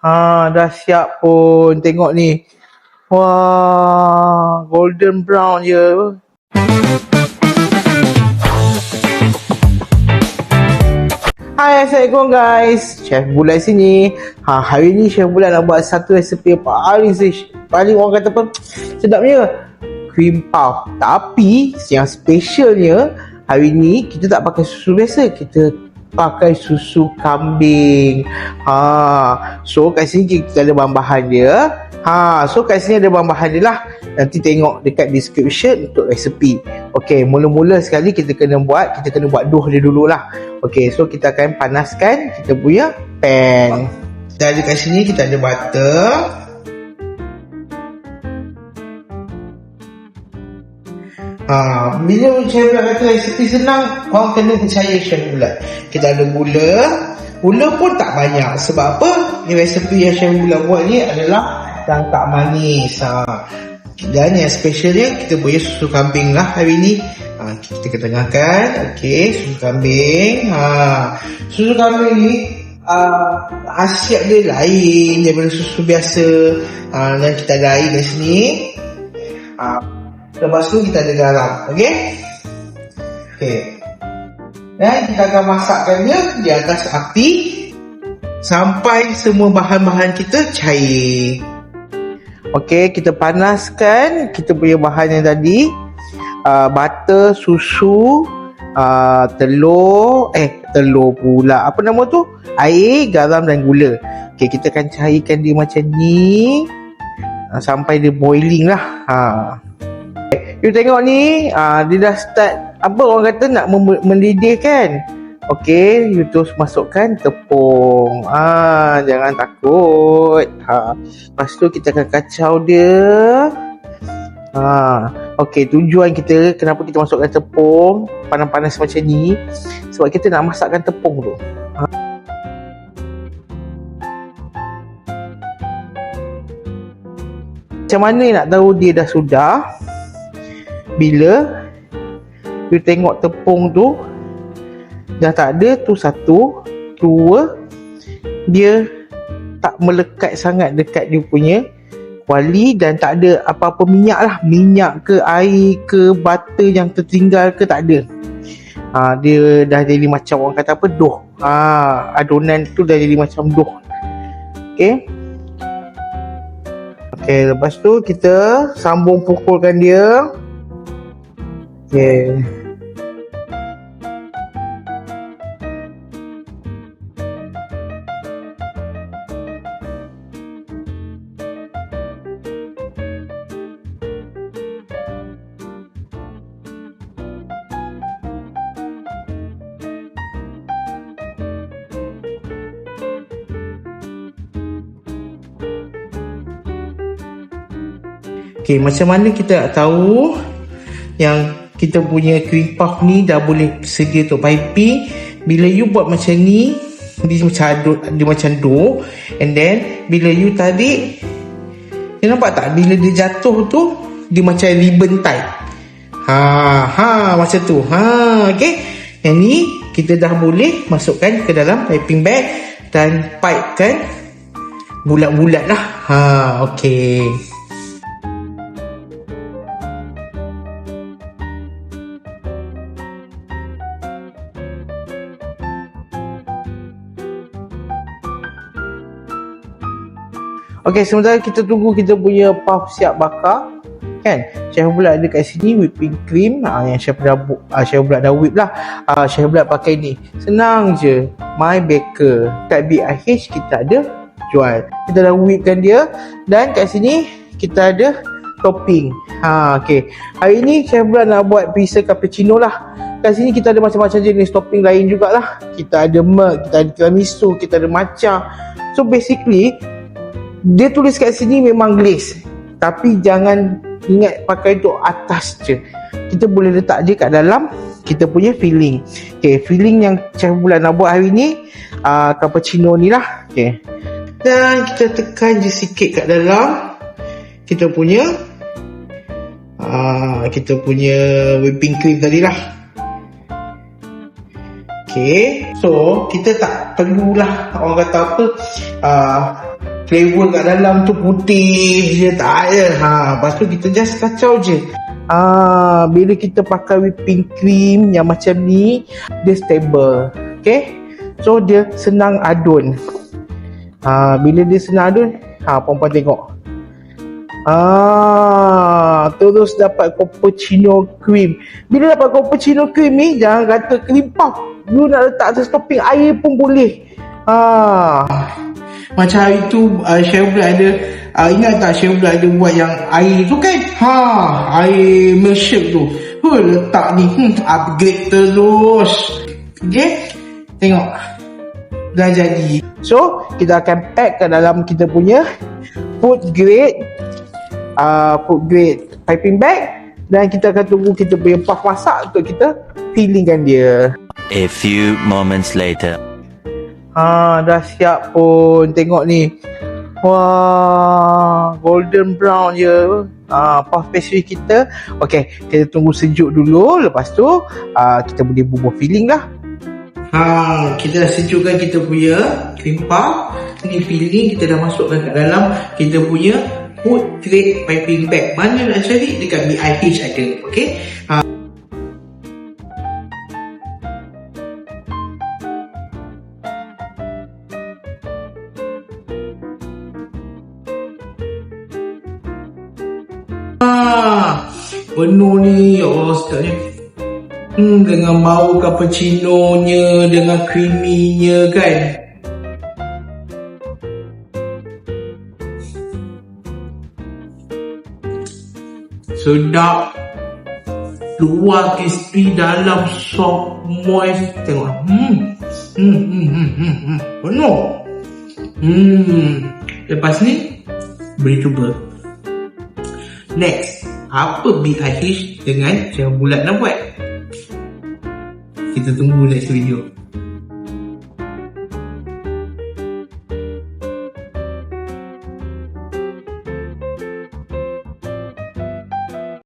Dah siap pun. Tengok ni. Wah, golden brown je. Hai, Assalamualaikum guys. Chef Bulai sini. Hari ni Chef Bulai nak buat satu resepi yang paling orang kata apa? Sedapnya. Cream puff. Tapi yang specialnya hari ni kita tak pakai susu biasa. Kita pakai susu kambing. So kat sini kita ada bahan-bahan dia. So kat sini ada bahan-bahan dia lah. Nanti tengok dekat description untuk resepi. Okey, mula-mula sekali kita kena buat dough dia dululah. Okey, so kita akan panaskan kita punya pan. Dan dekat sini kita ada butter. Bila Chef Bulai kata resepi senang, korang kena percaya Chef Bulai. Kita ada gula. Gula pun tak banyak. Sebab apa? Resepi yang Chef Bulai buat ni adalah yang tak manis. Dan yang specialnya kita punya susu kambing lah hari ni. Kita ketengahkan. Okey, susu kambing. Susu kambing ni khasiat dia lain daripada susu biasa. Dan kita ada air kat sini. Lepas tu kita ada garam. Okey. Dan kita akan masakkan dia di atas api sampai semua bahan-bahan kita cair. Okey, kita panaskan kita punya bahan yang tadi. Butter, susu, telur pula. Apa nama tu? Air, garam dan gula. Okey, kita akan cairkan dia macam ni sampai dia boiling lah. You tengok ni, dia dah start, apa orang kata, nak mendidih kan. Okey, you terus masukkan tepung. Jangan takut. Lepas tu kita akan kacau dia. Okey, tujuan kita kenapa kita masukkan tepung panas-panas macam ni, sebab kita nak masakkan tepung tu. Macam mana nak tahu dia dah sudah? Bila you tengok tepung tu dah tak ada tu, satu, dua, dia tak melekat sangat dekat dia punya kuali dan tak ada apa-apa minyak lah. Minyak ke, air ke, butter yang tertinggal ke, tak ada. Dia dah jadi macam orang kata apa, dough. Adonan tu dah jadi macam dough. Okey, lepas tu kita sambung pukulkan dia. Okey. Okey, macam mana kita nak tahu yang kita punya cream puff ni dah boleh sedia untuk piping? Bila you buat macam ni, dia macam dough, and then bila you tarik, you nampak tak? Bila dia jatuh tu, dia macam ribbon type. Macam tu. Okey. Yang ni kita dah boleh masukkan ke dalam piping bag dan pipekan bulat-bulat lah. Okey. Okey, sementara kita tunggu kita punya puff siap bakar kan. Chef Bulai ada kat sini whipping cream yang Chef Bulai dah whip lah. Chef Bulai pakai ni. Senang je. My Baker. Kat BIH kita ada jual. Kita dah whipkan dia dan kat sini kita ada topping. Okey. Hari ni Chef Bulai nak buat pizza cappuccino lah. Kat sini kita ada macam-macam jenis topping lain jugalah. Kita ada milk, kita ada tiramisu, kita ada matcha. So basically dia tulis kat sini memang glaze, tapi jangan ingat pakai untuk atas je. Kita boleh letak je kat dalam kita punya filling. Okey, filling yang Chef Bulai nak buat hari ni cappuccino ni lah. Okey. Dan kita tekan je sikit kat dalam kita punya whipping cream tadi lah. Okey. So, kita tak perlulah orang kata apa flavor kat dalam tu putih je, tak ada. Lepas tu kita just kacau je. Bila kita pakai whipping cream yang macam ni, dia stable. Okay, so dia senang adun. Bila dia senang adun, perempuan tengok. Terus dapat cappuccino cream. Bila dapat cappuccino cream ni, jangan kata cream puff, you nak letak atas topping air pun boleh. Macam hari tu Cheryl ada ingat tak Cheryl ada buat yang air tu kan, air milkshake tu, letak ni, upgrade terus. Okay, tengok dah jadi. So kita akan pack ke dalam kita punya food grade piping bag, dan kita akan tunggu kita punya puff masak untuk kita fillingkan dia. A few moments later. Dah siap pun. Tengok ni. Wah, golden brown je puff pastry kita. Okay, kita tunggu sejuk dulu. Lepas tu kita boleh bubuh filling lah. Kita dah sejukkan kita punya cream puff. Ni filling kita dah masukkan kat dalam kita punya food grade piping bag. Mana nak cari? Dekat BIH ada. Okay, penuh ni, ya Allah sedapnya. Dengan bau cappuccino-nya, dengan creamy-nya kan. Sedap. Luar crispy, dalam soft, moist. Tengok. Penuh. Lepas ni boleh cuba. Next, apa BIH dengan Cheryl Bulat nak buat? Kita tunggu next video.